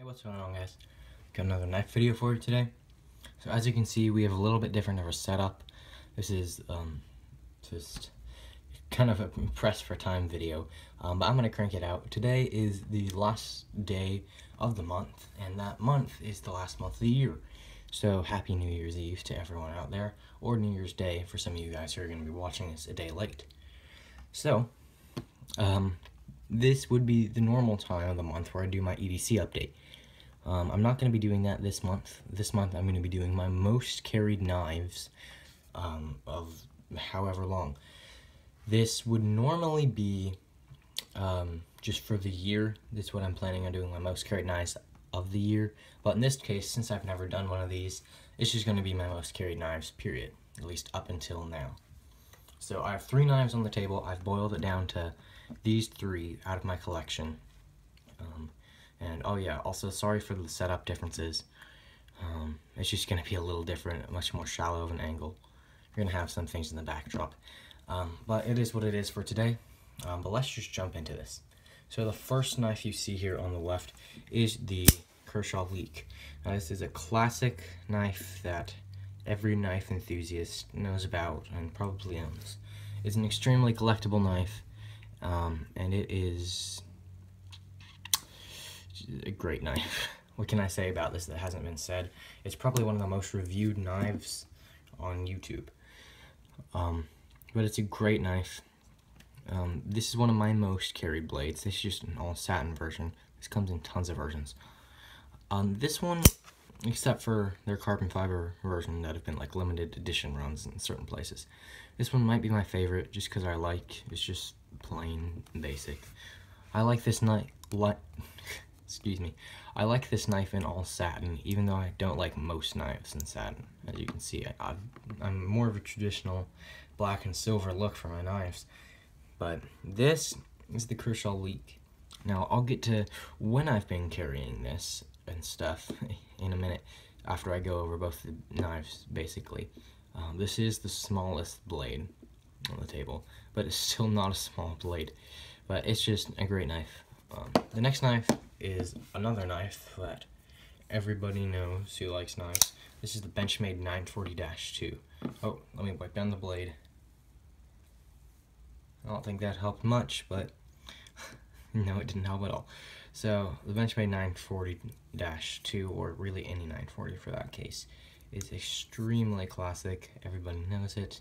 What's going on, guys? Got another knife video for you today. So as you can see, we have a little bit different of a setup. This is just kind of a press for time video, but I'm gonna crank it out. Today is the last day of the month, and that month is the last month of the year. So happy New Year's Eve to everyone out there, or New Year's Day for some of you guys who are gonna be watching this a day late. So, this would be the normal time of the month where I do my EDC update. I'm not going to be doing that this month. This month I'm going to be doing my most carried knives of however long. This would normally be just for the year. This is what I'm planning on doing, my most carried knives of the year. But in this case, since I've never done one of these, it's just going to be my most carried knives, period. At least up until now. So I have 3 knives on the table. I've boiled it down to these 3 out of my collection. And oh yeah, also sorry for the setup differences. It's just going to be a little different, much more shallow of an angle. You're going to have some things in the backdrop. But it is what it is for today. But let's just jump into this. So the first knife you see here on the left is the Kershaw Leek. Now this is a classic knife that every knife enthusiast knows about and probably owns. It's an extremely collectible knife, and it is a great knife. What can I say about this that hasn't been said? It's probably one of the most reviewed knives on YouTube. But it's a great knife. This is one of my most carried blades. This is just an all satin version. This comes in tons of versions. This one, except for their carbon fiber version that have been like limited edition runs in certain places, this one might be my favorite just because it's just plain basic. I like this knife, I like this knife in all satin, even though I don't like most knives in satin. As you can see, I'm more of a traditional black and silver look for my knives. But this is the Kershaw Leek. Now, I'll get to when I've been carrying this and stuff in a minute after I go over both the knives, basically. This is the smallest blade on the table, but it's still not a small blade. But it's just a great knife. The next knife is another knife that everybody knows who likes knives. This is the Benchmade 940-2. Oh, let me wipe down the blade. I don't think that helped much, but no, it didn't help at all. So, the Benchmade 940-2, or really any 940 for that case, is extremely classic. Everybody knows it.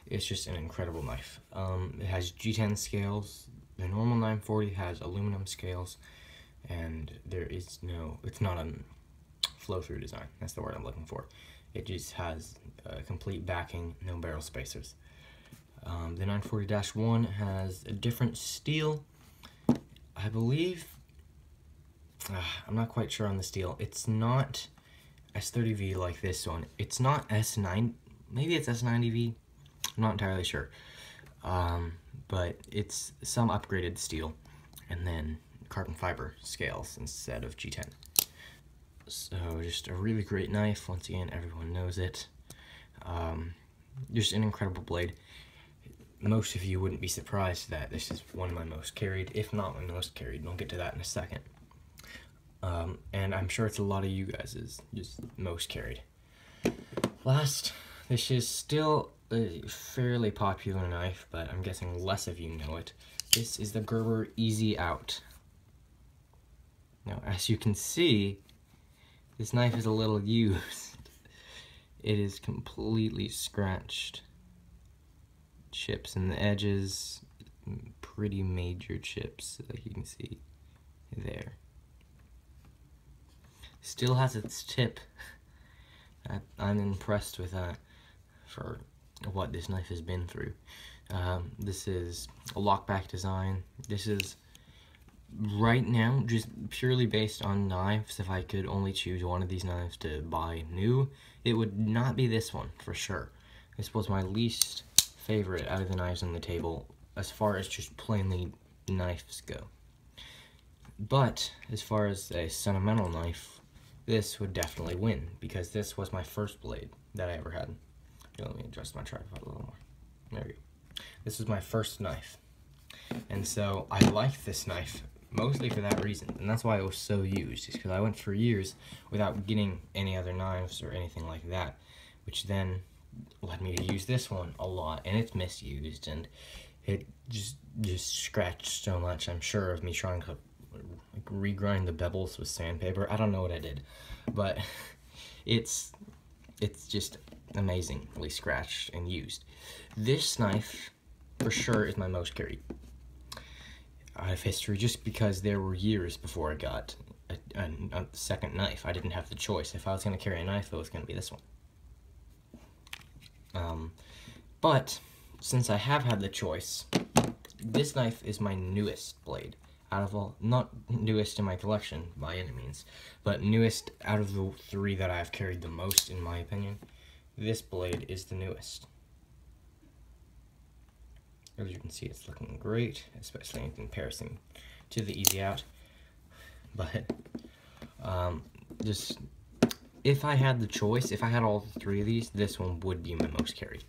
It's just an incredible knife. It has G10 scales. The normal 940 has aluminum scales, and it's not a flow-through design. That's the word I'm looking for. It just has a complete backing, no barrel spacers. The 940-1 has a different steel. I believe, I'm not quite sure on the steel. It's not S30V like this one. It's not S9, maybe it's S90V. I'm not entirely sure. But it's some upgraded steel, and then carbon fiber scales instead of G10. So just a really great knife. Once again, everyone knows it. Just an incredible blade. Most of you wouldn't be surprised that this is one of my most carried, if not my most carried, and I'll get to that in a second. And I'm sure it's a lot of you guys' just most carried. Last, this is still a fairly popular knife, but I'm guessing less of you know it. This is the Gerber Easy Out. Now, as you can see, this knife is a little used. It is completely scratched. Chips in the edges, pretty major chips, like you can see there. Still has its tip. I'm impressed with that for what this knife has been through. This is a lockback design. This is right now just purely based on knives. If I could only choose one of these knives to buy new, it would not be this one for sure. This was my least favorite out of the knives on the table as far as just plainly knives go. But as far as a sentimental knife, this would definitely win, because this was my first blade that I ever had. Here, let me adjust my tripod a little more. There we go. This was my first knife, and so I like this knife mostly for that reason, and that's why it was so used, is because I went for years without getting any other knives or anything like that, which then led me to use this one a lot, and it's misused, and it just scratched so much. I'm sure of me trying to like regrind the bevels with sandpaper. I don't know what I did, but it's just amazingly scratched and used. This knife for sure is my most carried out of history, just because there were years before I got a second knife. I didn't have the choice. If I was going to carry a knife, it was going to be this one. But since I have had the choice, this knife is my newest blade out of all. Not newest in my collection by any means, but newest out of the three that I've carried the most, in my opinion. This blade is the newest. As you can see, it's looking great, especially in comparison to the Easy Out. But just if I had the choice, if I had all three of these, this one would be my most carried.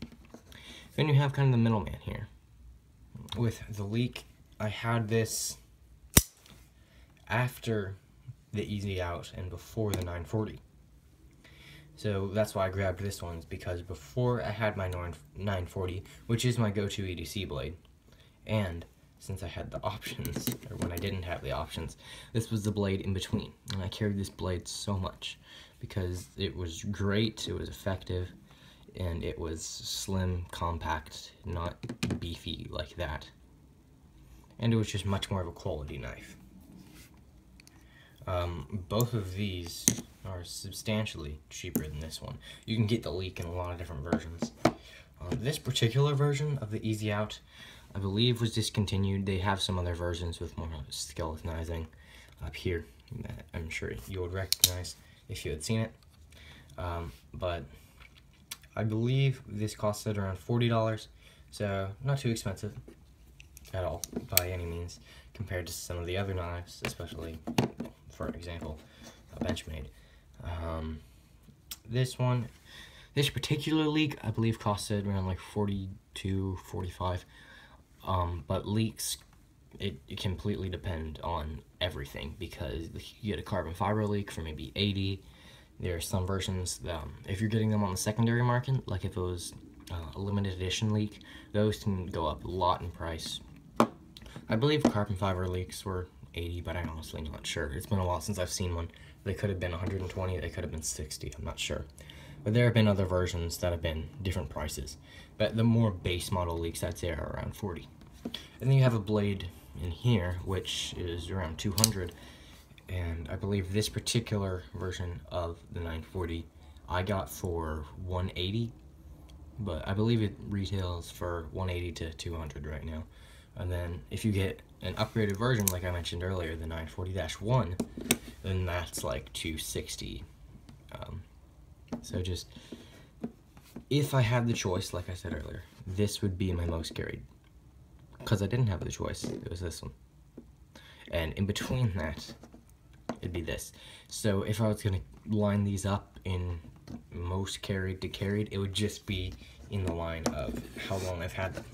Then you have kind of the middleman here. With the Leek, I had this after the Easy Out and before the 940. So that's why I grabbed this one, because before I had my 940, which is my go-to EDC blade, and since I had the options, or when I didn't have the options, this was the blade in between. And I carried this blade so much because it was great, it was effective, and it was slim, compact, not beefy like that. And it was just much more of a quality knife. Both of these are substantially cheaper than this one. You can get the Leek in a lot of different versions. This particular version of the Easy Out, I believe, was discontinued. They have some other versions with more skeletonizing up here that I'm sure you would recognize if you had seen it. But I believe this costed around $40, so not too expensive at all by any means compared to some of the other knives, especially, for example, a Benchmade. This particular Leek, I believe, costed around like $42, $45. But Leeks, it completely depend on everything, because you get a carbon fiber Leek for maybe $80. There are some versions that, if you're getting them on the secondary market, like if it was a limited edition Leek, those can go up a lot in price. I believe carbon fiber Leeks were $80, but I'm honestly not sure. It's been a while since I've seen one. They could have been $120, they could have been $60, I'm not sure. But there have been other versions that have been different prices. But the more base model Leeks, I'd say, are around $40. And then you have a blade in here, which is around $200. And I believe this particular version of the 940 I got for $180. But I believe it retails for $180 to $200 right now. And then if you get an upgraded version, like I mentioned earlier, the 940-1, then that's like $260. So just, if I had the choice, like I said earlier, this would be my most carried. Because I didn't have the choice, it was this one. And in between that, it'd be this. So if I was going to line these up in most carried to carried, it would just be in the line of how long I've had them.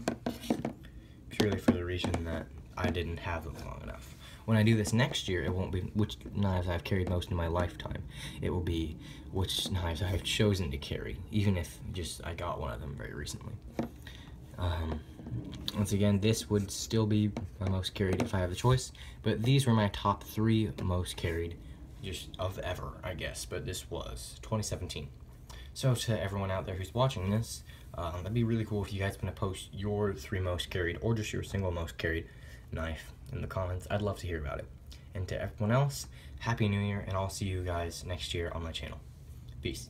Purely for the reason that I didn't have them long enough. When I do this next year, it won't be which knives I've carried most in my lifetime. It will be which knives I've chosen to carry, even if just I got one of them very recently. Once again, this would still be my most carried if I have the choice, but these were my top 3 most carried just of ever, I guess, but this was 2017. So to everyone out there who's watching this, that'd be really cool if you guys want to post your 3 most carried or just your single most carried knife in the comments. I'd love to hear about it. And to everyone else, Happy New Year, and I'll see you guys next year on my channel. Peace.